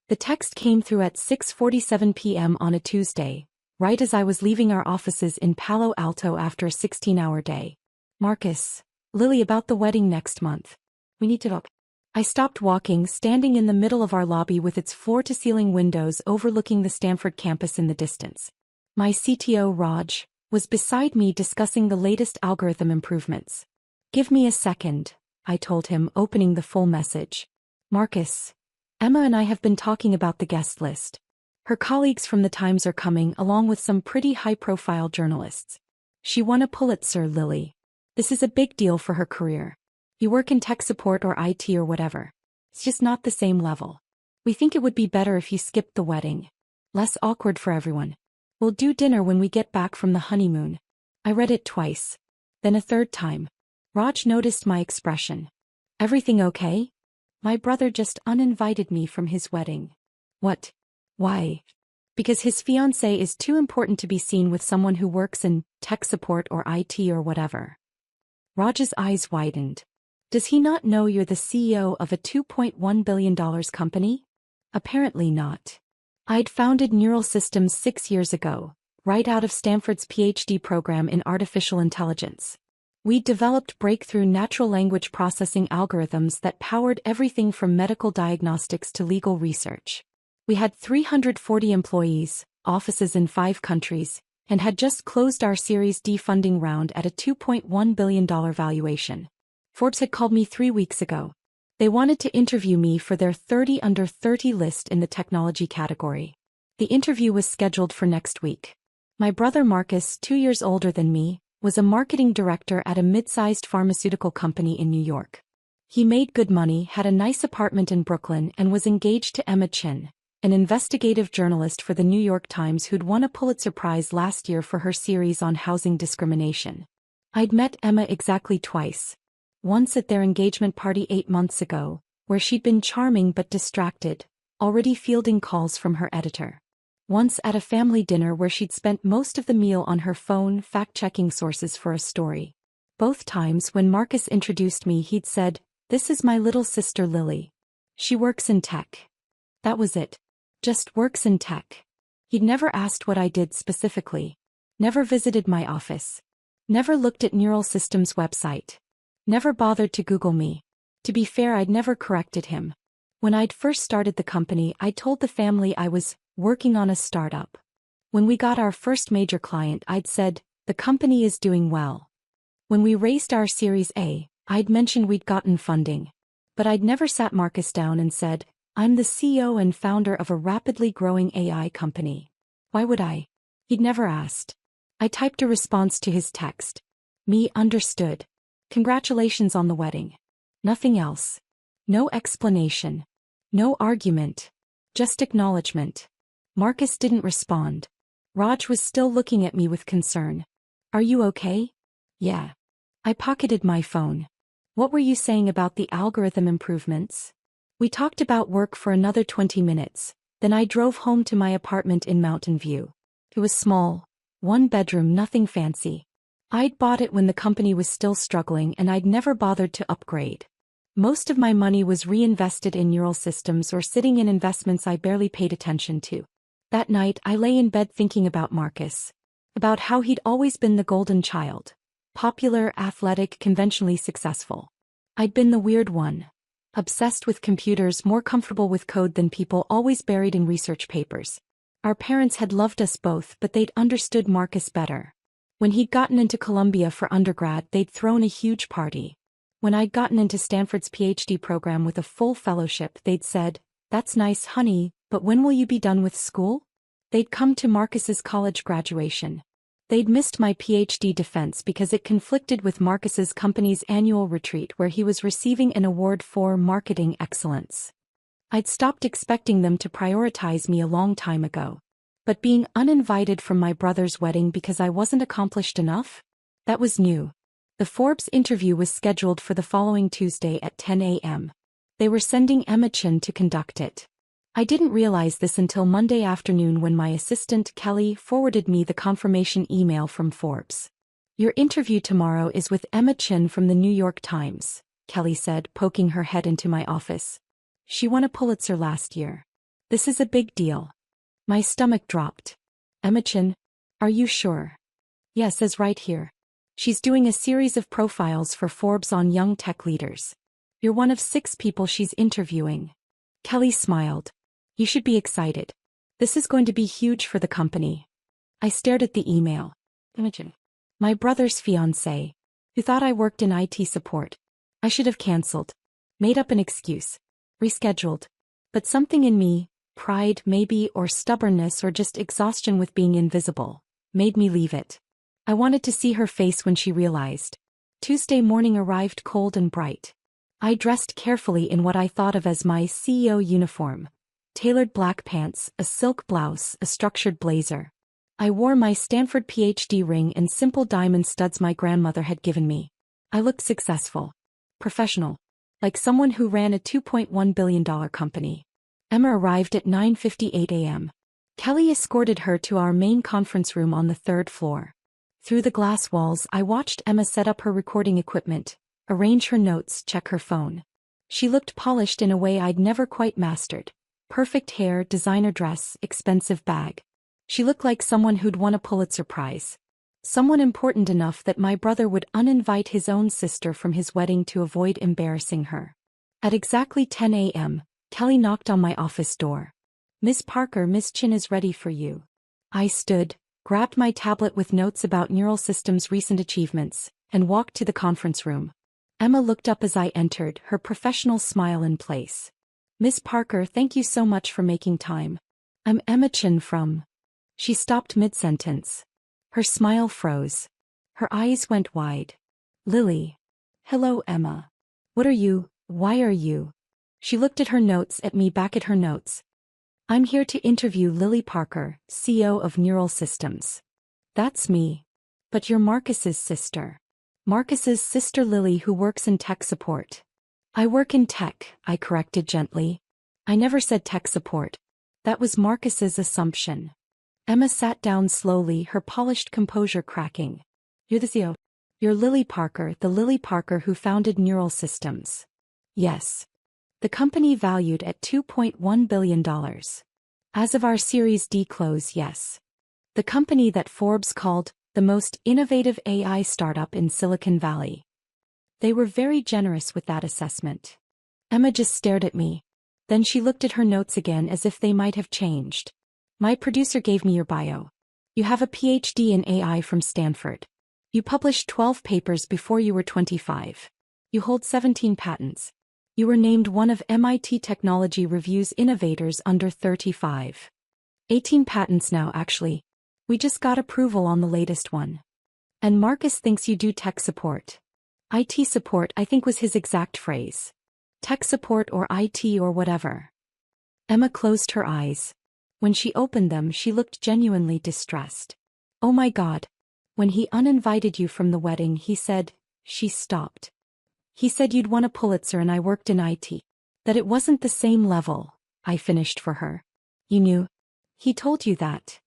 The text came through at 6:47 p.m. on a Tuesday, right as I was leaving our offices in Palo Alto after a 16-hour day. Marcus, Lily, about the wedding next month. We need to talk. I stopped walking, standing in the middle of our lobby with its floor-to-ceiling windows overlooking the Stanford campus in the distance. My CTO, Raj, was beside me discussing the latest algorithm improvements. Give me a second, I told him, opening the full message. Marcus, Emma and I have been talking about the guest list. Her colleagues from the Times are coming, along with some pretty high-profile journalists. She won a Pulitzer, Lily. This is a big deal for her career. You work in tech support or IT or whatever. It's just not the same level. We think it would be better if you skipped the wedding. Less awkward for everyone. We'll do dinner when we get back from the honeymoon. I read it twice. Then a third time. Raj noticed my expression. Everything okay? My brother just uninvited me from his wedding. What? Why? Because his fiancée is too important to be seen with someone who works in tech support or IT or whatever. Raj's eyes widened. Does he not know you're the CEO of a $2.1 billion company? Apparently not. I'd founded Neural Systems 6 years ago, right out of Stanford's PhD program in artificial intelligence. We developed breakthrough natural language processing algorithms that powered everything from medical diagnostics to legal research. We had 340 employees, offices in 5 countries, and had just closed our Series D funding round at a $2.1 billion valuation. Forbes had called me 3 weeks ago. They wanted to interview me for their 30 under 30 list in the technology category. The interview was scheduled for next week. My brother Marcus, 2 years older than me, was a marketing director at a mid-sized pharmaceutical company in New York. He made good money, had a nice apartment in Brooklyn, and was engaged to Emma Chin, an investigative journalist for the New York Times who'd won a Pulitzer Prize last year for her series on housing discrimination. I'd met Emma exactly twice. Once at their engagement party 8 months ago, where she'd been charming but distracted, already fielding calls from her editor. Once at a family dinner where she'd spent most of the meal on her phone fact-checking sources for a story. Both times when Marcus introduced me he'd said, "This is my little sister Lily. She works in tech." That was it. Just works in tech. He'd never asked what I did specifically. Never visited my office. Never looked at Neural Systems' website. Never bothered to Google me. To be fair, I'd never corrected him. When I'd first started the company, I told the family I was working on a startup. When we got our first major client, I'd said, the company is doing well. When we raised our Series A, I'd mentioned we'd gotten funding. But I'd never sat Marcus down and said, I'm the CEO and founder of a rapidly growing AI company. Why would I? He'd never asked. I typed a response to his text. Me understood. Congratulations on the wedding. Nothing else. No explanation. No argument. Just acknowledgement. Marcus didn't respond. Raj was still looking at me with concern. Are you okay? Yeah. I pocketed my phone. What were you saying about the algorithm improvements? We talked about work for another 20 minutes, then I drove home to my apartment in Mountain View. It was small. 1 bedroom, nothing fancy. I'd bought it when the company was still struggling and I'd never bothered to upgrade. Most of my money was reinvested in Neural Systems or sitting in investments I barely paid attention to. That night I lay in bed thinking about Marcus. About how he'd always been the golden child. Popular, athletic, conventionally successful. I'd been the weird one. Obsessed with computers, more comfortable with code than people, always buried in research papers. Our parents had loved us both, but they'd understood Marcus better. When he'd gotten into Columbia for undergrad, they'd thrown a huge party. When I'd gotten into Stanford's PhD program with a full fellowship, they'd said, "That's nice, honey, but when will you be done with school?" They'd come to Marcus's college graduation. They'd missed my PhD defense because it conflicted with Marcus's company's annual retreat where he was receiving an award for marketing excellence. I'd stopped expecting them to prioritize me a long time ago. But being uninvited from my brother's wedding because I wasn't accomplished enough? That was new. The Forbes interview was scheduled for the following Tuesday at 10 a.m. They were sending Emma Chin to conduct it. I didn't realize this until Monday afternoon when my assistant, Kelly, forwarded me the confirmation email from Forbes. Your interview tomorrow is with Emma Chin from the New York Times, Kelly said, poking her head into my office. She won a Pulitzer last year. This is a big deal. My stomach dropped. Emma-chan, are you sure? Yes, as right here. She's doing a series of profiles for Forbes on young tech leaders. You're one of 6 people she's interviewing. Kelly smiled. You should be excited. This is going to be huge for the company. I stared at the email. Emma-chan. My brother's fiancée, who thought I worked in IT support. I should have canceled. Made up an excuse. Rescheduled. But something in me, pride maybe, or stubbornness, or just exhaustion with being invisible, made me leave it. I wanted to see her face when she realized. Tuesday morning arrived cold and bright. I dressed carefully in what I thought of as my CEO uniform. Tailored black pants, a silk blouse, a structured blazer. I wore my Stanford PhD ring and simple diamond studs my grandmother had given me. I looked successful. Professional. Like someone who ran a $2.1 billion company. Emma arrived at 9:58 a.m. Kelly escorted her to our main conference room on the 3rd floor. Through the glass walls, I watched Emma set up her recording equipment, arrange her notes, check her phone. She looked polished in a way I'd never quite mastered. Perfect hair, designer dress, expensive bag. She looked like someone who'd won a Pulitzer Prize. Someone important enough that my brother would uninvite his own sister from his wedding to avoid embarrassing her. At exactly 10 a.m., Kelly knocked on my office door. Miss Parker, Miss Chin is ready for you. I stood, grabbed my tablet with notes about Neural Systems' recent achievements, and walked to the conference room. Emma looked up as I entered, her professional smile in place. Miss Parker, thank you so much for making time. I'm Emma Chin from... She stopped mid-sentence. Her smile froze. Her eyes went wide. Lily. Hello, Emma. What are you? Why are you? She looked at her notes, at me, back at her notes. I'm here to interview Lily Parker, CEO of Neural Systems. That's me. But you're Marcus's sister. Marcus's sister Lily, who works in tech support. I work in tech, I corrected gently. I never said tech support. That was Marcus's assumption. Emma sat down slowly, her polished composure cracking. You're the CEO. You're Lily Parker, the Lily Parker who founded Neural Systems. Yes. The company valued at $2.1 billion. As of our Series D close, yes. The company that Forbes called the most innovative AI startup in Silicon Valley. They were very generous with that assessment. Emma just stared at me. Then she looked at her notes again as if they might have changed. My producer gave me your bio. You have a PhD in AI from Stanford. You published 12 papers before you were 25. You hold 17 patents. You were named one of MIT Technology Review's Innovators Under 35. 18 patents now, actually. We just got approval on the latest one. And Marcus thinks you do tech support. IT support, I think, was his exact phrase. Tech support or IT or whatever. Emma closed her eyes. When she opened them, she looked genuinely distressed. Oh my God. When he uninvited you from the wedding, he said, she stopped. He said you'd won a Pulitzer and I worked in IT. That it wasn't the same level, I finished for her. You knew? He told you that.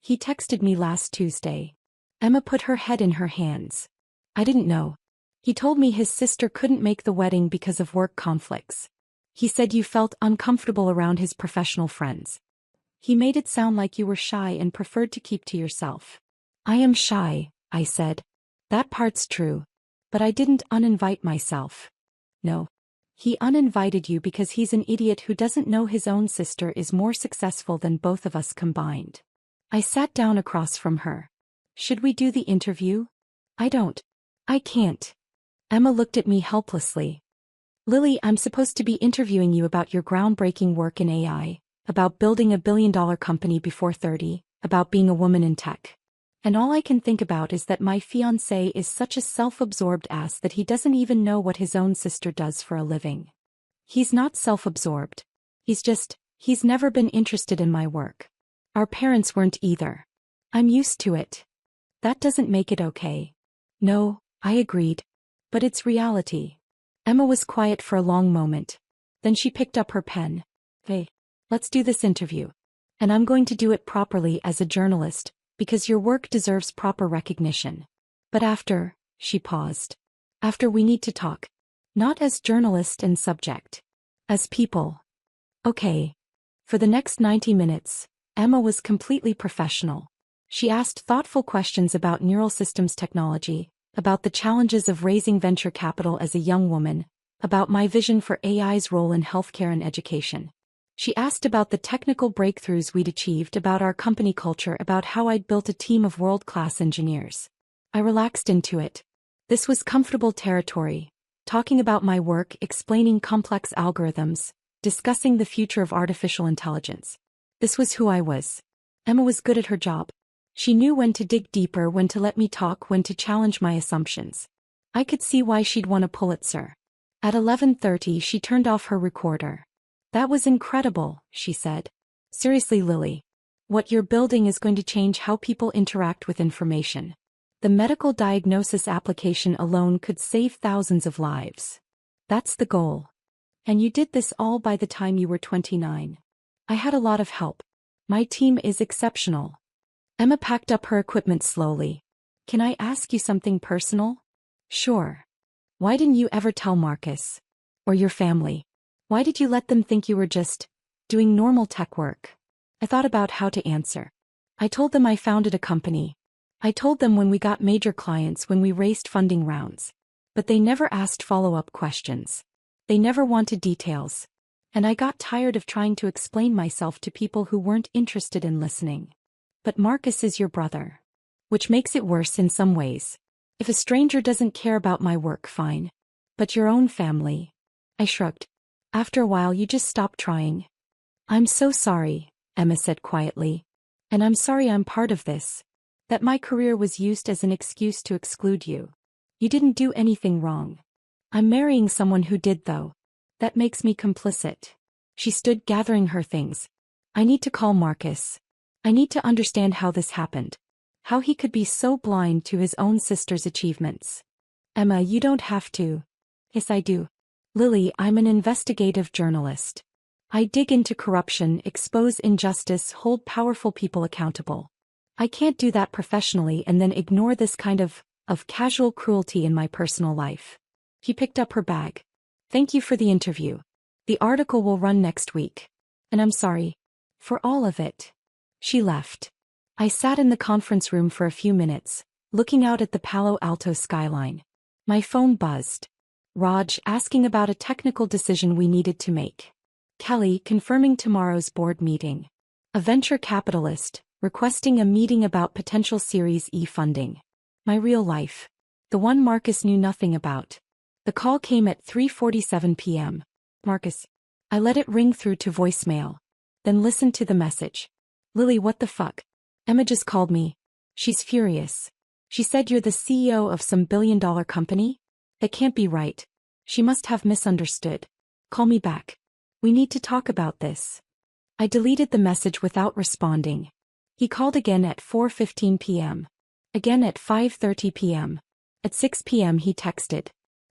He texted me last Tuesday. Emma put her head in her hands. I didn't know. He told me his sister couldn't make the wedding because of work conflicts. He said you felt uncomfortable around his professional friends. He made it sound like you were shy and preferred to keep to yourself. I am shy, I said. That part's true. But I didn't uninvite myself. No. He uninvited you because he's an idiot who doesn't know his own sister is more successful than both of us combined. I sat down across from her. Should we do the interview? I can't. Emma looked at me helplessly. Lily, I'm supposed to be interviewing you about your groundbreaking work in AI, about building a billion-dollar company before 30, about being a woman in tech. And all I can think about is that my fiancé is such a self-absorbed ass that he doesn't even know what his own sister does for a living. He's not self-absorbed. He's never been interested in my work. Our parents weren't either. I'm used to it. That doesn't make it okay. No, I agreed. But it's reality. Emma was quiet for a long moment. Then she picked up her pen. Hey, let's do this interview. And I'm going to do it properly as a journalist, because your work deserves proper recognition. But after, she paused. After we need to talk. Not as journalist and subject. As people. Okay. For the next 90 minutes, Emma was completely professional. She asked thoughtful questions about neural systems technology, about the challenges of raising venture capital as a young woman, about my vision for AI's role in healthcare and education. She asked about the technical breakthroughs we'd achieved, about our company culture, about how I'd built a team of world-class engineers. I relaxed into it. This was comfortable territory, talking about my work, explaining complex algorithms, discussing the future of artificial intelligence. This was who I was. Emma was good at her job. She knew when to dig deeper, when to let me talk, when to challenge my assumptions. I could see why she'd won a Pulitzer. At 11:30 she turned off her recorder. "That was incredible," she said. "Seriously, Lily. What you're building is going to change how people interact with information. The medical diagnosis application alone could save thousands of lives. That's the goal. And you did this all by the time you were 29. I had a lot of help. My team is exceptional." Emma packed up her equipment slowly. "Can I ask you something personal?" "Sure. Why didn't you ever tell Marcus? Or your family? Why did you let them think you were just doing normal tech work?" I thought about how to answer. I told them I founded a company. I told them when we got major clients, when we raced funding rounds. But they never asked follow-up questions. They never wanted details. And I got tired of trying to explain myself to people who weren't interested in listening. "But Marcus is your brother. Which makes it worse in some ways. If a stranger doesn't care about my work, fine. But your own family." I shrugged. "After a while you just stop trying." "I'm so sorry," Emma said quietly. "And I'm sorry I'm part of this. That my career was used as an excuse to exclude you. You didn't do anything wrong. I'm marrying someone who did, though. That makes me complicit." She stood gathering her things. "I need to call Marcus. I need to understand how this happened. How he could be so blind to his own sister's achievements." "Emma, you don't have to." "Yes, I do. Lily, I'm an investigative journalist. I dig into corruption, expose injustice, hold powerful people accountable. I can't do that professionally and then ignore this kind of casual cruelty in my personal life." He picked up her bag. "Thank you for the interview. The article will run next week. And I'm sorry for all of it." She left. I sat in the conference room for a few minutes, looking out at the Palo Alto skyline. My phone buzzed. Raj asking about a technical decision we needed to make. Kelly confirming tomorrow's board meeting. A venture capitalist requesting a meeting about potential Series E funding. My real life. The one Marcus knew nothing about. The call came at 3:47 p.m. "Marcus." I let it ring through to voicemail. Then listened to the message. "Lily, what the fuck? Emma just called me. She's furious. She said you're the CEO of some billion-dollar company? That can't be right. She must have misunderstood. Call me back. We need to talk about this." I deleted the message without responding. He called again at 4:15 p.m. Again at 5:30 p.m. At 6 p.m. he texted.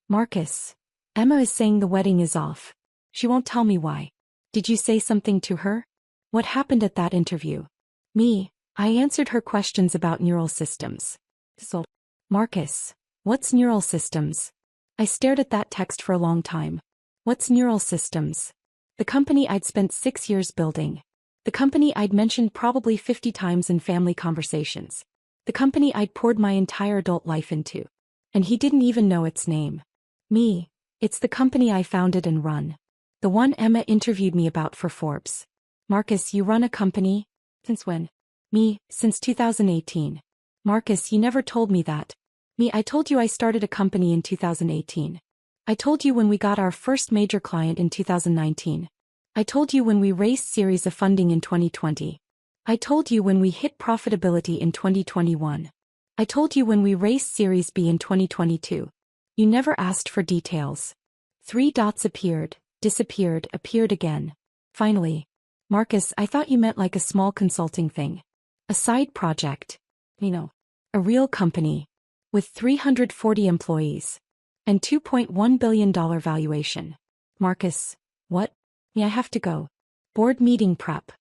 "Marcus, Emma is saying the wedding is off. She won't tell me why. Did you say something to her? What happened at that interview?" Me, I answered her questions about neural systems. So, "Marcus, what's neural systems?" I stared at that text for a long time. What's neural systems? The company I'd spent 6 years building. The company I'd mentioned probably 50 times in family conversations. The company I'd poured my entire adult life into. And he didn't even know its name. Me, it's the company I founded and run. The one Emma interviewed me about for Forbes. "Marcus, you run a company? Since when?" Me, "Since 2018. "Marcus, you never told me that." Me, "I told you I started a company in 2018. I told you when we got our first major client in 2019. I told you when we raised series of funding in 2020. I told you when we hit profitability in 2021. I told you when we raised Series B in 2022. You never asked for details." 3 dots appeared, disappeared, appeared again. Finally. "Marcus, I thought you meant like a small consulting thing. A side project. A real company. With 340 employees. And $2.1 billion valuation." "Marcus, what?" "Yeah, I have to go. Board meeting prep."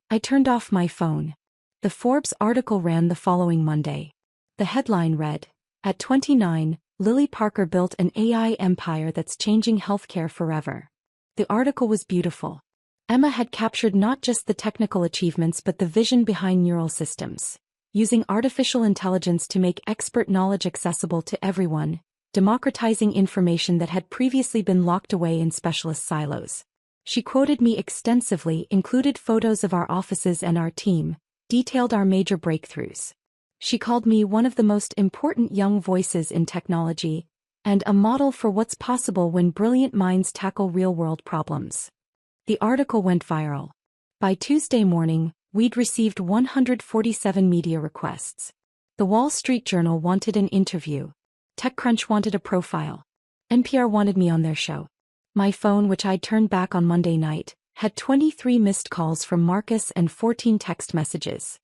I turned off my phone. The Forbes article ran the following Monday. The headline read, "At 29, Lily Parker built an AI empire that's changing healthcare forever." The article was beautiful. Emma had captured not just the technical achievements but the vision behind neural systems, using artificial intelligence to make expert knowledge accessible to everyone, democratizing information that had previously been locked away in specialist silos. She quoted me extensively, included photos of our offices and our team, detailed our major breakthroughs. She called me one of the most important young voices in technology, and a model for what's possible when brilliant minds tackle real-world problems. The article went viral. By Tuesday morning, we'd received 147 media requests. The Wall Street Journal wanted an interview. TechCrunch wanted a profile. NPR wanted me on their show. My phone, which I'd turned back on Monday night, had 23 missed calls from Marcus and 14 text messages.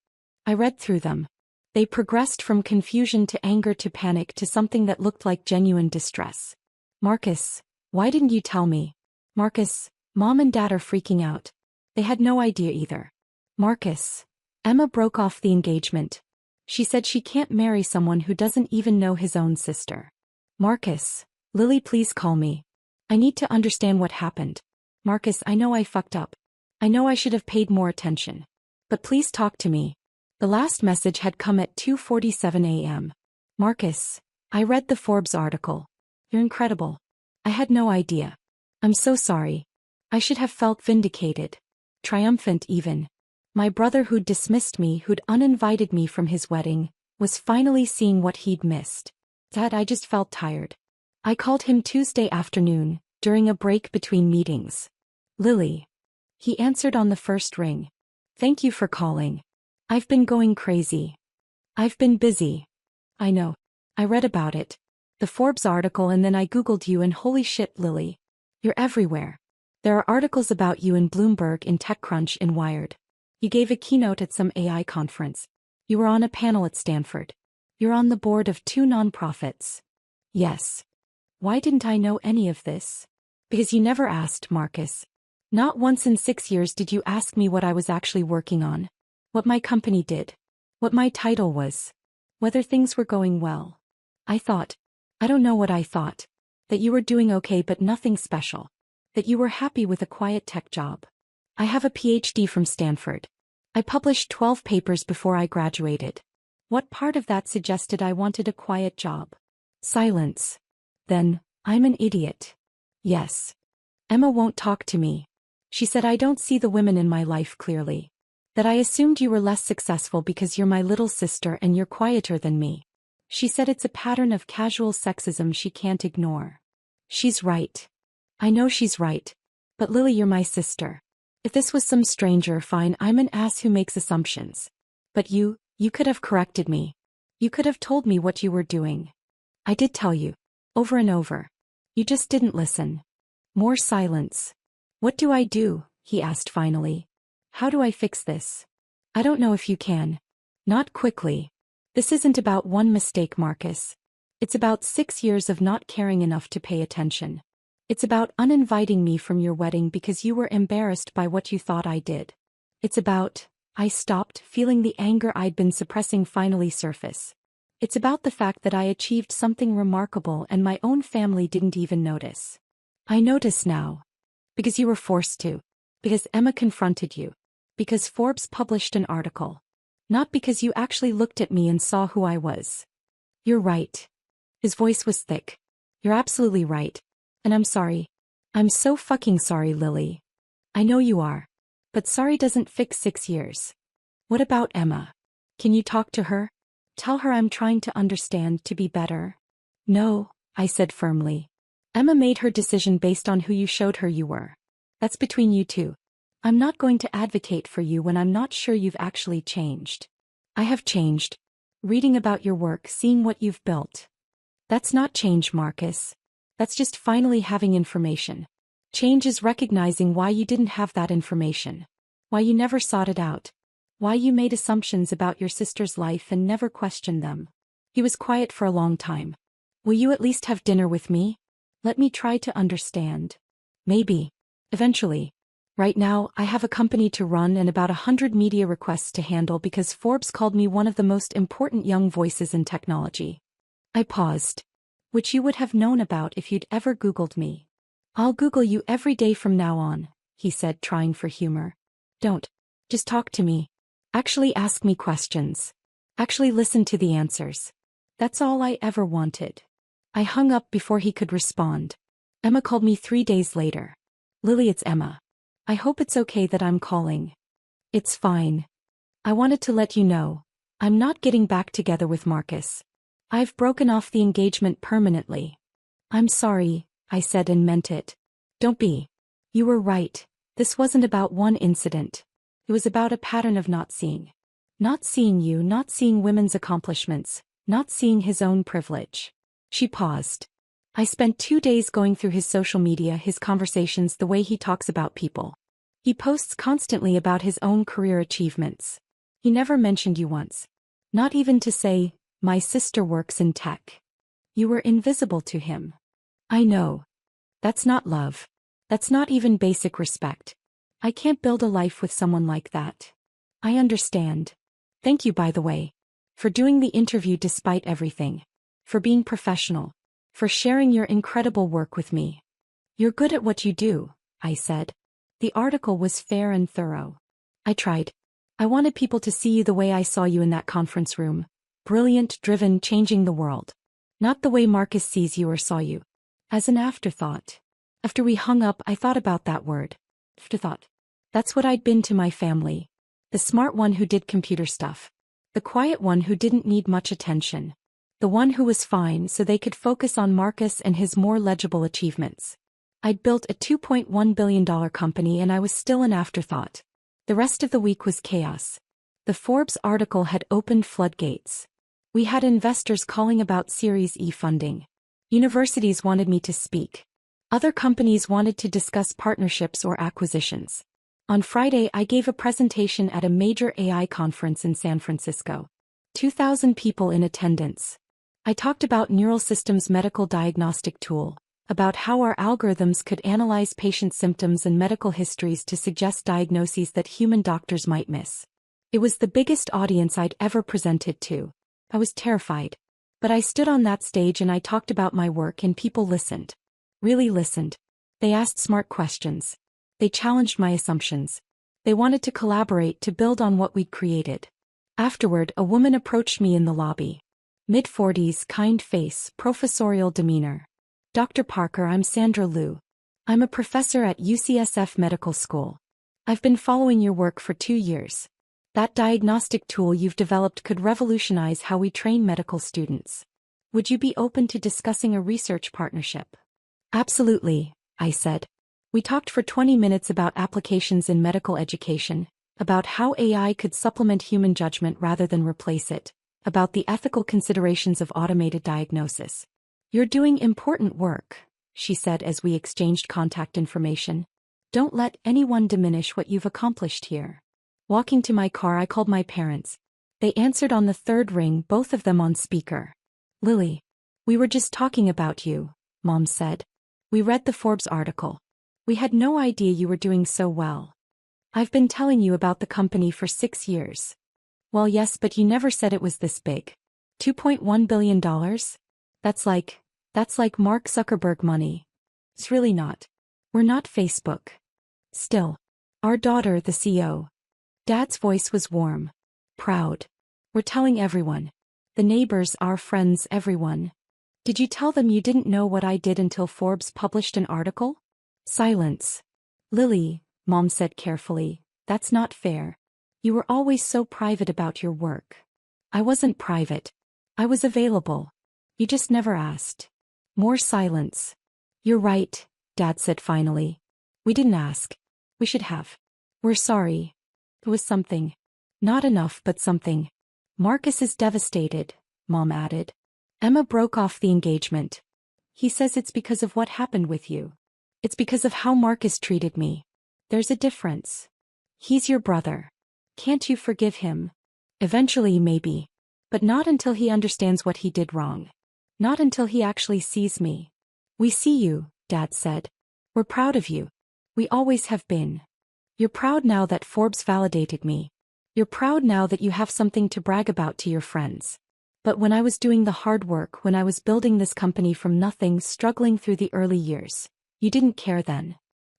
I read through them. They progressed from confusion to anger to panic to something that looked like genuine distress. Marcus, why didn't you tell me? Marcus, Mom and Dad are freaking out. They had no idea either. Marcus. Emma broke off the engagement. She said she can't marry someone who doesn't even know his own sister. Marcus. Lily, please call me. I need to understand what happened. Marcus, I know I fucked up. I know I should have paid more attention. But please talk to me. The last message had come at 2:47 a.m. Marcus. I read the Forbes article. You're incredible. I had no idea. I'm so sorry. I should have felt vindicated. Triumphant even. My brother, who'd dismissed me, who'd uninvited me from his wedding, was finally seeing what he'd missed. Dad, I just felt tired. I called him Tuesday afternoon, during a break between meetings. Lily. He answered on the first ring. Thank you for calling. I've been going crazy. I've been busy. I know. I read about it. The Forbes article, and then I Googled you, and holy shit, Lily. You're everywhere. There are articles about you in Bloomberg, in TechCrunch, in Wired. You gave a keynote at some AI conference. You were on a panel at Stanford. You're on the board of 2 nonprofits. Yes. Why didn't I know any of this? Because you never asked, Marcus. Not once in 6 years did you ask me what I was actually working on. What my company did. What my title was. Whether things were going well. I don't know what I thought. That you were doing okay but nothing special. That you were happy with a quiet tech job. I have a PhD from Stanford. I published 12 papers before I graduated. What part of that suggested I wanted a quiet job? Silence. Then, I'm an idiot. Yes. Emma won't talk to me. She said I don't see the women in my life clearly. That I assumed you were less successful because you're my little sister and you're quieter than me. She said it's a pattern of casual sexism she can't ignore. She's right. I know she's right. But Lily, you're my sister. If this was some stranger, fine, I'm an ass who makes assumptions. But you could have corrected me. You could have told me what you were doing. I did tell you. Over and over. You just didn't listen. More silence. What do I do? He asked finally. How do I fix this? I don't know if you can. Not quickly. This isn't about one mistake, Marcus. It's about 6 years of not caring enough to pay attention. It's about uninviting me from your wedding because you were embarrassed by what you thought I did. It's about, I stopped feeling the anger I'd been suppressing finally surface. It's about the fact that I achieved something remarkable and my own family didn't even notice. I notice now. Because you were forced to. Because Emma confronted you. Because Forbes published an article. Not because you actually looked at me and saw who I was. You're right. His voice was thick. You're absolutely right. And I'm sorry. I'm so fucking sorry, Lily. I know you are. But sorry doesn't fix 6 years. What about Emma? Can you talk to her? Tell her I'm trying to understand, to be better. No, I said firmly. Emma made her decision based on who you showed her you were. That's between you two. I'm not going to advocate for you when I'm not sure you've actually changed. I have changed. Reading about your work, seeing what you've built. That's not change, Marcus. That's just finally having information. Change is recognizing why you didn't have that information. Why you never sought it out. Why you made assumptions about your sister's life and never questioned them. He was quiet for a long time. Will you at least have dinner with me? Let me try to understand. Maybe. Eventually. Right now, I have a company to run and about 100 media requests to handle because Forbes called me one of the most important young voices in technology. I paused. Which you would have known about if you'd ever Googled me. I'll Google you every day from now on. he said, trying for humor. Don't. Just talk to me. Actually ask me questions. Actually listen to the answers. That's all I ever wanted. I hung up before he could respond. Emma called me 3 days later. Lily, it's Emma. I hope it's okay that I'm calling. It's fine. I wanted to let you know. I'm not getting back together with Marcus. I've broken off the engagement permanently. I'm sorry, I said and meant it. Don't be. You were right. This wasn't about one incident. It was about a pattern of not seeing. Not seeing you, not seeing women's accomplishments, not seeing his own privilege. She paused. I spent 2 days going through his social media, his conversations, the way he talks about people. He posts constantly about his own career achievements. He never mentioned you once. Not even to say, my sister works in tech. You were invisible to him. I know. That's not love. That's not even basic respect. I can't build a life with someone like that. I understand. Thank you, by the way. For doing the interview despite everything. For being professional. For sharing your incredible work with me. You're good at what you do, I said. The article was fair and thorough. I tried. I wanted people to see you the way I saw you in that conference room. Brilliant, driven, changing the world. Not the way Marcus sees you or saw you. As an afterthought. After we hung up, I thought about that word. Afterthought. That's what I'd been to my family. The smart one who did computer stuff. The quiet one who didn't need much attention. The one who was fine so they could focus on Marcus and his more legible achievements. I'd built a $2.1 billion company and I was still an afterthought. The rest of the week was chaos. The Forbes article had opened floodgates. We had investors calling about Series E funding. Universities wanted me to speak. Other companies wanted to discuss partnerships or acquisitions. On Friday, I gave a presentation at a major AI conference in San Francisco. 2,000 people in attendance. I talked about Neural Systems' medical diagnostic tool, about how our algorithms could analyze patient symptoms and medical histories to suggest diagnoses that human doctors might miss. It was the biggest audience I'd ever presented to. I was terrified. But I stood on that stage and I talked about my work and people listened. Really listened. They asked smart questions. They challenged my assumptions. They wanted to collaborate to build on what we'd created. Afterward, a woman approached me in the lobby. Mid-40s, kind face, professorial demeanor. Dr. Parker, I'm Sandra Liu. I'm a professor at UCSF Medical School. I've been following your work for 2 years. That diagnostic tool you've developed could revolutionize how we train medical students. Would you be open to discussing a research partnership? Absolutely, I said. We talked for 20 minutes about applications in medical education, about how AI could supplement human judgment rather than replace it, about the ethical considerations of automated diagnosis. You're doing important work, she said as we exchanged contact information. Don't let anyone diminish what you've accomplished here. Walking to my car, I called my parents. They answered on the third ring, both of them on speaker. Lily, we were just talking about you, Mom said. We read the Forbes article. We had no idea you were doing so well. I've been telling you about the company for 6 years. Well, yes, but you never said it was this big. $2.1 billion? That's like Mark Zuckerberg money. It's really not. We're not Facebook. Still. Our daughter, the CEO. Dad's voice was warm. Proud. We're telling everyone. The neighbors, our friends, everyone. Did you tell them you didn't know what I did until Forbes published an article? Silence. Lily, Mom said carefully, that's not fair. You were always so private about your work. I wasn't private. I was available. You just never asked. More silence. You're right, Dad said finally. We didn't ask. We should have. We're sorry. It was something. Not enough, but something. Marcus is devastated, Mom added. Emma broke off the engagement. He says it's because of what happened with you. It's because of how Marcus treated me. There's a difference. He's your brother. Can't you forgive him? Eventually, maybe. But not until he understands what he did wrong. Not until he actually sees me. We see you, Dad said. We're proud of you. We always have been. You're proud now that Forbes validated me. You're proud now that you have something to brag about to your friends. But when I was doing the hard work, when I was building this company from nothing, struggling through the early years, you didn't care then.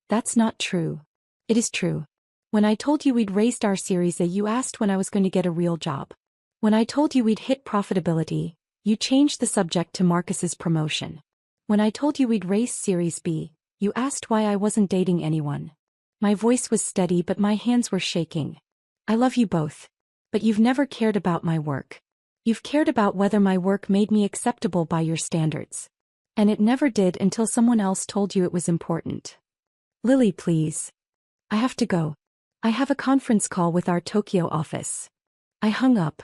That's not true. It is true. When I told you we'd raised our Series A, you asked when I was going to get a real job. When I told you we'd hit profitability, you changed the subject to Marcus's promotion. When I told you we'd raise Series B, you asked why I wasn't dating anyone. My voice was steady but my hands were shaking. I love you both. But you've never cared about my work. You've cared about whether my work made me acceptable by your standards. And it never did until someone else told you it was important. Lily, please. I have to go. I have a conference call with our Tokyo office. I hung up.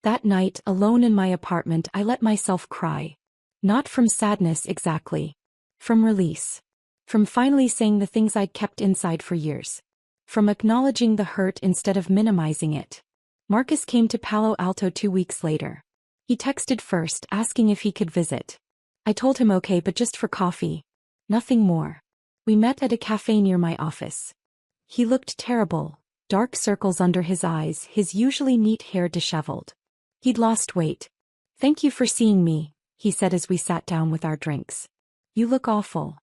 That night, alone in my apartment, I let myself cry. Not from sadness exactly. From release. From finally saying the things I'd kept inside for years. From acknowledging the hurt instead of minimizing it. Marcus came to Palo Alto 2 weeks later. He texted first, asking if he could visit. I told him okay, but just for coffee. Nothing more. We met at a cafe near my office. He looked terrible, dark circles under his eyes, his usually neat hair disheveled. He'd lost weight. Thank you for seeing me, he said as we sat down with our drinks. You look awful.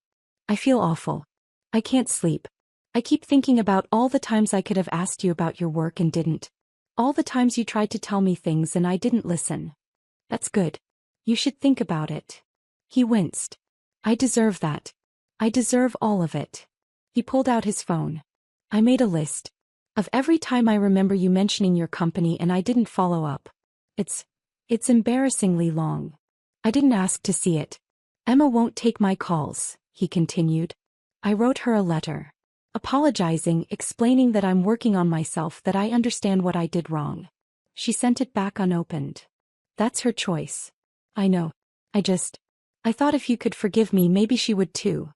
I feel awful. I can't sleep. I keep thinking about all the times I could have asked you about your work and didn't. All the times you tried to tell me things and I didn't listen. That's good. You should think about it. He winced. I deserve that. I deserve all of it. He pulled out his phone. I made a list of every time I remember you mentioning your company and I didn't follow up. It's embarrassingly long. I didn't ask to see it. Emma won't take my calls, he continued. I wrote her a letter. Apologizing, explaining that I'm working on myself, that I understand what I did wrong. She sent it back unopened. That's her choice. I know. I thought if you could forgive me, maybe she would too.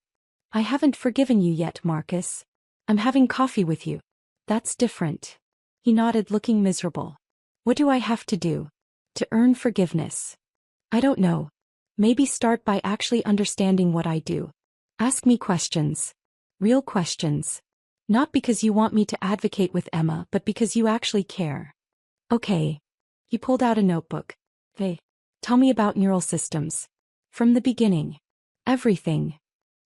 I haven't forgiven you yet, Marcus. I'm having coffee with you. That's different. He nodded, looking miserable. What do I have to do to earn forgiveness? I don't know. Maybe start by actually understanding what I do. Ask me questions. Real questions. Not because you want me to advocate with Emma, but because you actually care. Okay. He pulled out a notebook. Tell me about neural systems. From the beginning. Everything.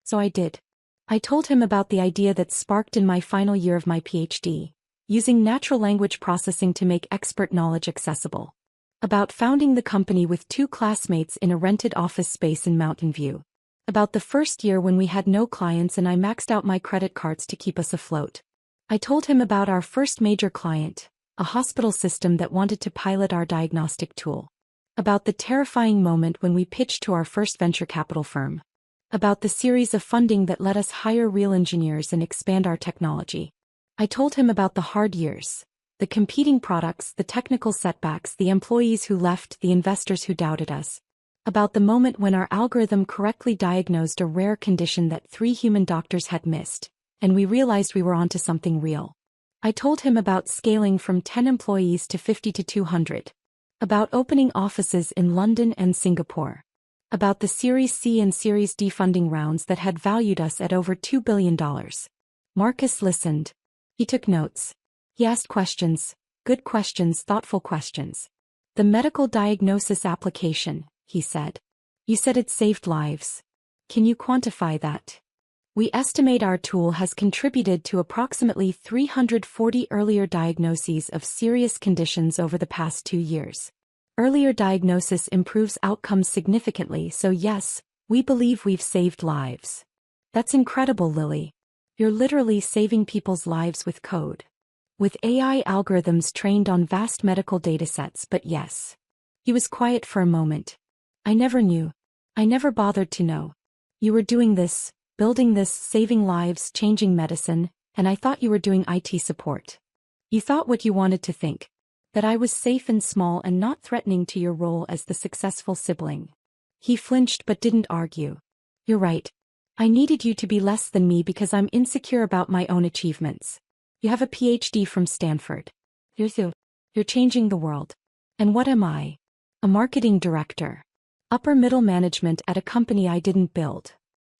So I did. I told him about the idea that sparked in my final year of my PhD, using natural language processing to make expert knowledge accessible. About founding the company with 2 classmates in a rented office space in Mountain View. About the first year when we had no clients and I maxed out my credit cards to keep us afloat. I told him about our first major client, a hospital system that wanted to pilot our diagnostic tool. About the terrifying moment when we pitched to our first venture capital firm. About the series of funding that let us hire real engineers and expand our technology. I told him about the hard years, the competing products, the technical setbacks, the employees who left, the investors who doubted us. About the moment when our algorithm correctly diagnosed a rare condition that 3 human doctors had missed, and we realized we were onto something real. I told him about scaling from 10 employees to 50 to 200. About opening offices in London and Singapore. About the Series C and Series D funding rounds that had valued us at over $2 billion. Marcus listened. He took notes. He asked questions, good questions, thoughtful questions. The medical diagnosis application, he said. You said it saved lives. Can you quantify that? We estimate our tool has contributed to approximately 340 earlier diagnoses of serious conditions over the past 2 years. Earlier diagnosis improves outcomes significantly, so yes, we believe we've saved lives. That's incredible, Lily. You're literally saving people's lives with code. With AI algorithms trained on vast medical datasets, but yes. He was quiet for a moment. I never knew. I never bothered to know. You were doing this, building this, saving lives, changing medicine, and I thought you were doing IT support. You thought what you wanted to think. That I was safe and small and not threatening to your role as the successful sibling. He flinched but didn't argue. You're right. I needed you to be less than me because I'm insecure about my own achievements. You have a PhD from Stanford. You're changing the world. And what am I? A marketing director. Upper middle management at a company I didn't build.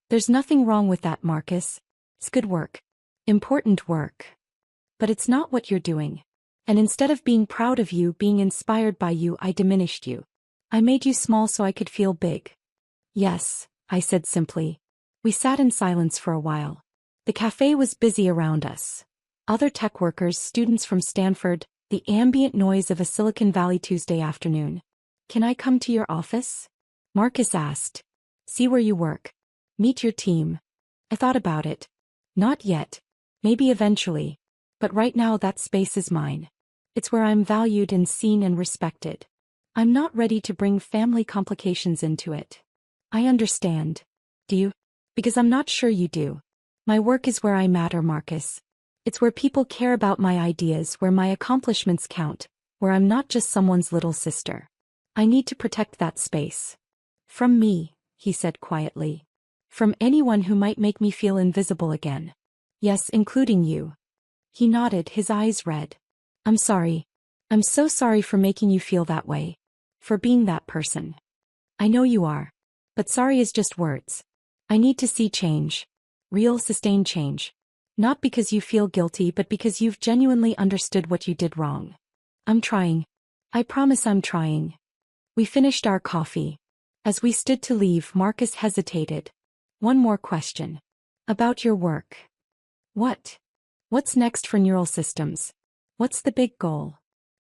There's nothing wrong with that, Marcus. It's good work. Important work. But it's not what you're doing. And instead of being proud of you, being inspired by you, I diminished you. I made you small so I could feel big. Yes, I said simply. We sat in silence for a while. The cafe was busy around us. Other tech workers, students from Stanford, the ambient noise of a Silicon Valley Tuesday afternoon. Can I come to your office? Marcus asked. See where you work. Meet your team. I thought about it. Not yet. Maybe eventually. But right now that space is mine. It's where I'm valued and seen and respected. I'm not ready to bring family complications into it. I understand. Do you? Because I'm not sure you do. My work is where I matter, Marcus. It's where people care about my ideas, where my accomplishments count, where I'm not just someone's little sister. I need to protect that space. From me, he said quietly. From anyone who might make me feel invisible again. Yes, including you. He nodded, his eyes red. I'm sorry. I'm so sorry for making you feel that way. For being that person. I know you are. But sorry is just words. I need to see change. Real, sustained change. Not because you feel guilty, but because you've genuinely understood what you did wrong. I'm trying. I promise I'm trying. We finished our coffee. As we stood to leave, Marcus hesitated. One more question. About your work. What? What's next for neural systems? What's the big goal?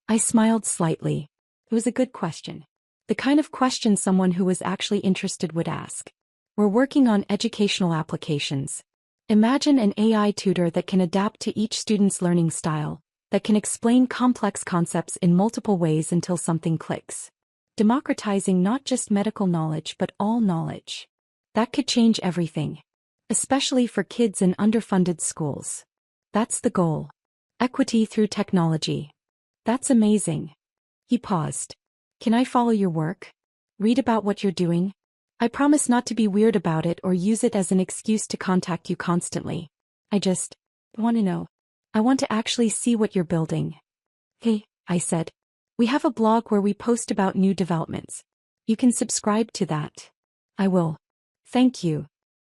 I smiled slightly. It was a good question. The kind of question someone who was actually interested would ask. We're working on educational applications. Imagine an AI tutor that can adapt to each student's learning style, that can explain complex concepts in multiple ways until something clicks. Democratizing not just medical knowledge but all knowledge. That could change everything. Especially for kids in underfunded schools. That's the goal. Equity through technology. That's amazing. He paused. Can I follow your work? Read about what you're doing? I promise not to be weird about it or use it as an excuse to contact you constantly. I just want to know. I want to actually see what you're building. Hey, I said. We have a blog where we post about new developments. You can subscribe to that. I will. Thank you.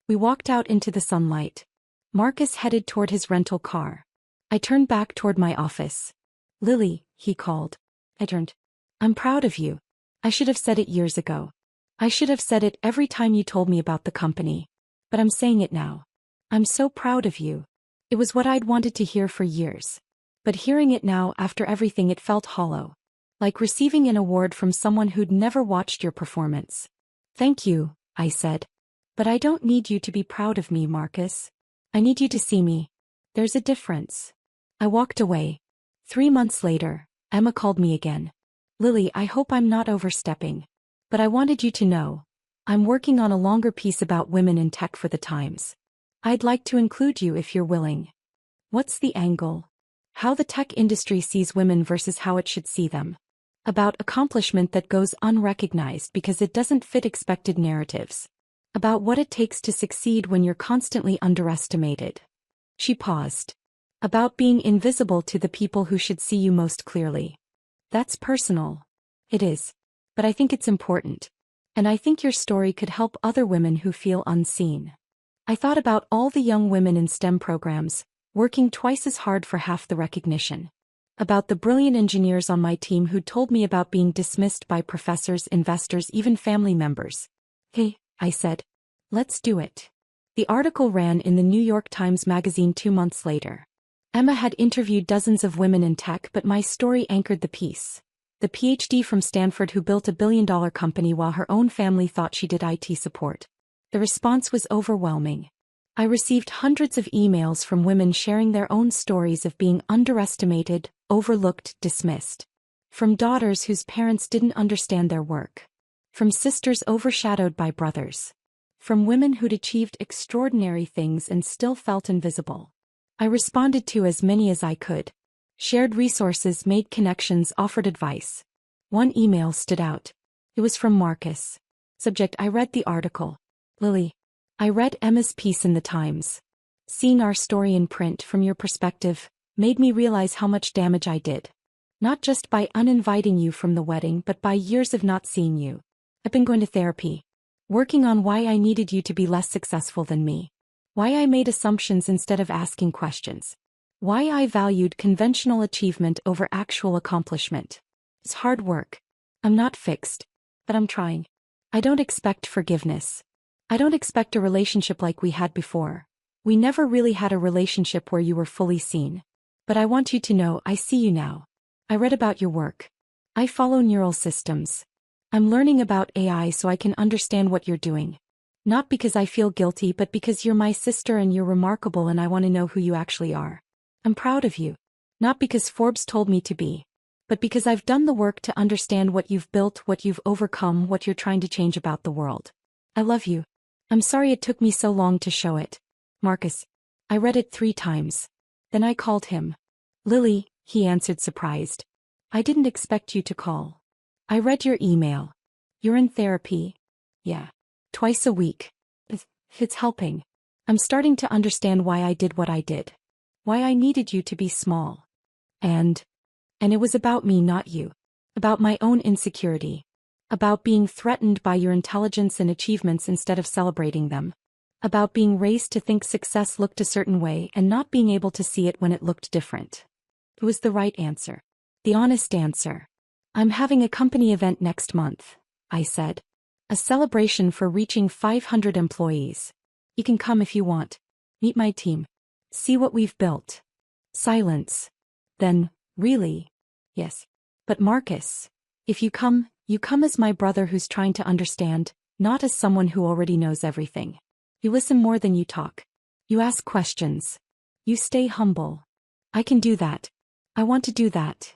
We walked out into the sunlight. Marcus headed toward his rental car. I turned back toward my office. Lily, he called. I turned. I'm proud of you. I should have said it years ago. I should have said it every time you told me about the company. But I'm saying it now. I'm so proud of you. It was what I'd wanted to hear for years. But hearing it now after everything, it felt hollow. Like receiving an award from someone who'd never watched your performance. Thank you, I said. But I don't need you to be proud of me, Marcus. I need you to see me. There's a difference. I walked away. 3 months later, Emma called me again. Lily, I hope I'm not overstepping. But I wanted you to know. I'm working on a longer piece about women in tech for the Times. I'd like to include you if you're willing. What's the angle? How the tech industry sees women versus how it should see them. About accomplishment that goes unrecognized because it doesn't fit expected narratives. About what it takes to succeed when you're constantly underestimated. She paused. About being invisible to the people who should see you most clearly. That's personal. It is. But I think it's important. And I think your story could help other women who feel unseen. I thought about all the young women in STEM programs, working twice as hard for half the recognition. About the brilliant engineers on my team who told me about being dismissed by professors, investors, even family members. Hey, I said. Let's do it. The article ran in the New York Times Magazine 2 months later. Emma had interviewed dozens of women in tech, but my story anchored the piece. The PhD from Stanford who built a billion-dollar company while her own family thought she did IT support. The response was overwhelming. I received hundreds of emails from women sharing their own stories of being underestimated, overlooked, dismissed. From daughters whose parents didn't understand their work. From sisters overshadowed by brothers. From women who'd achieved extraordinary things and still felt invisible. I responded to as many as I could. Shared resources, made connections, offered advice. One email stood out. It was from Marcus. Subject: I read the article. Lily. I read Emma's piece in the Times. Seeing our story in print from your perspective made me realize how much damage I did. Not just by uninviting you from the wedding, but by years of not seeing you. I've been going to therapy. Working on why I needed you to be less successful than me. Why I made assumptions instead of asking questions. Why I valued conventional achievement over actual accomplishment. It's hard work. I'm not fixed. But I'm trying. I don't expect forgiveness. I don't expect a relationship like we had before. We never really had a relationship where you were fully seen. But I want you to know I see you now. I read about your work. I follow neural systems. I'm learning about AI so I can understand what you're doing. Not because I feel guilty, but because you're my sister and you're remarkable and I want to know who you actually are. I'm proud of you. Not because Forbes told me to be, but because I've done the work to understand what you've built, what you've overcome, what you're trying to change about the world. I love you. I'm sorry it took me so long to show it. Marcus. I read it 3 times. Then I called him. Lily, he answered surprised. I didn't expect you to call. I read your email. You're in therapy. Yeah. Twice a week. It's helping. I'm starting to understand why I did what I did. Why I needed you to be small. And it was about me, not you. About my own insecurity. About being threatened by your intelligence and achievements instead of celebrating them. About being raised to think success looked a certain way and not being able to see it when it looked different. It was the right answer. The honest answer. I'm having a company event next month, I said. A celebration for reaching 500 employees. You can come if you want. Meet my team. See what we've built. Silence. Then, really? Yes. But Marcus, if you come as my brother who's trying to understand, not as someone who already knows everything. You listen more than you talk. You ask questions. You stay humble. I can do that. I want to do that.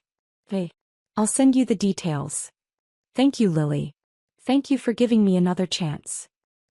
Hey. I'll send you the details. Thank you, Lily. Thank you for giving me another chance.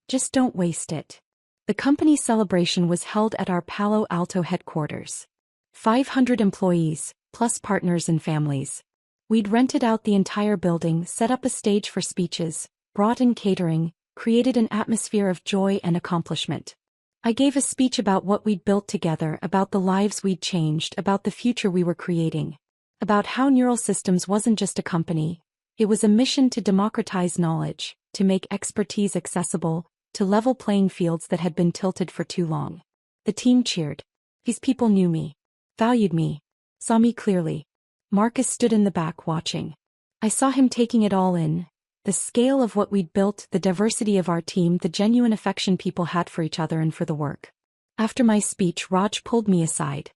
Just don't waste it. The company celebration was held at our Palo Alto headquarters. 500 employees, plus partners and families. We'd rented out the entire building, set up a stage for speeches, brought in catering, created an atmosphere of joy and accomplishment. I gave a speech about what we'd built together, about the lives we'd changed, about the future we were creating. About how Neural Systems wasn't just a company, it was a mission to democratize knowledge, to make expertise accessible, to level playing fields that had been tilted for too long. The team cheered. These people knew me, valued me, saw me clearly. Marcus stood in the back watching. I saw him taking it all in, the scale of what we'd built, the diversity of our team, the genuine affection people had for each other and for the work. After my speech, Raj pulled me aside.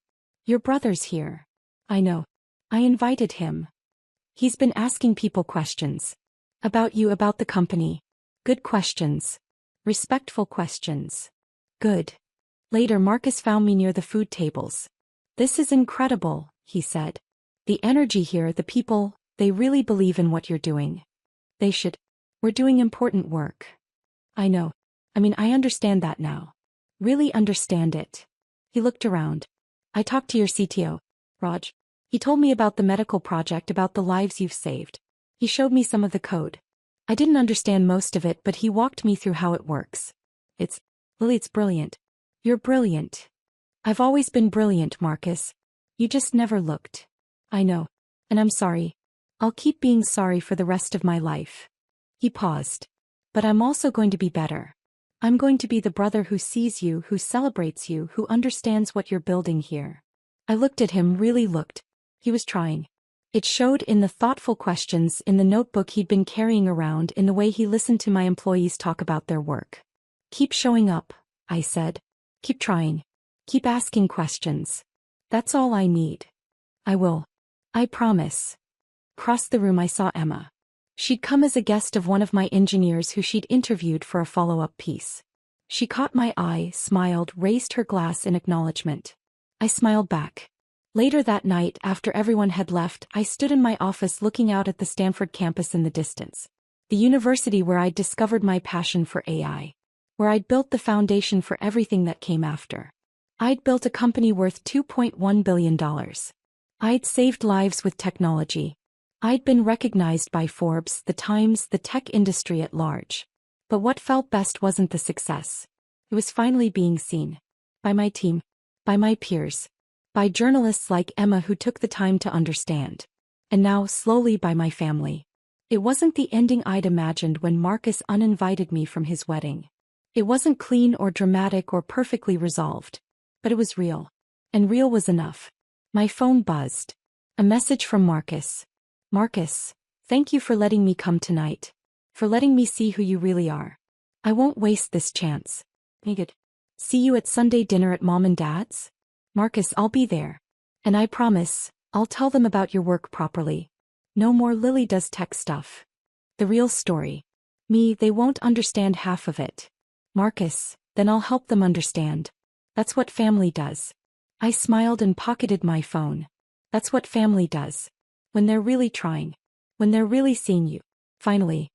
Your brother's here. I know. I invited him. He's been asking people questions. About you, about the company. Good questions. Respectful questions. Good. Later, Marcus found me near the food tables. This is incredible, he said. The energy here, the people, they really believe in what you're doing. They should. We're doing important work. I know. I understand that now. Really understand it. He looked around. I talked to your CTO, Raj. He told me about the medical project, about the lives you've saved. He showed me some of the code. I didn't understand most of it, but he walked me through how it works. Lily, it's brilliant. You're brilliant. I've always been brilliant, Marcus. You just never looked. I know. And I'm sorry. I'll keep being sorry for the rest of my life. He paused. But I'm also going to be better. I'm going to be the brother who sees you, who celebrates you, who understands what you're building here. I looked at him, really looked. He was trying. It showed in the thoughtful questions, in the notebook he'd been carrying around, in the way he listened to my employees talk about their work. Keep showing up, I said. Keep trying. Keep asking questions. That's all I need. I will. I promise. Across the room I saw Emma. She'd come as a guest of one of my engineers who she'd interviewed for a follow-up piece. She caught my eye, smiled, raised her glass in acknowledgement. I smiled back. Later that night, after everyone had left, I stood in my office looking out at the Stanford campus in the distance. The university where I'd discovered my passion for AI. Where I'd built the foundation for everything that came after. I'd built a company worth $2.1 billion. I'd saved lives with technology. I'd been recognized by Forbes, the Times, the tech industry at large. But what felt best wasn't the success. It was finally being seen. By my team. By my peers. By journalists like Emma who took the time to understand. And now, slowly, by my family. It wasn't the ending I'd imagined when Marcus uninvited me from his wedding. It wasn't clean or dramatic or perfectly resolved. But it was real. And real was enough. My phone buzzed. A message from Marcus. Marcus, thank you for letting me come tonight. For letting me see who you really are. I won't waste this chance. Good. See you at Sunday dinner at Mom and Dad's? Marcus, I'll be there. And I promise, I'll tell them about your work properly. No more Lily does tech stuff. The real story. Me, they won't understand half of it. Marcus, then I'll help them understand. That's what family does. I smiled and pocketed my phone. That's what family does. When they're really trying. When they're really seeing you. Finally,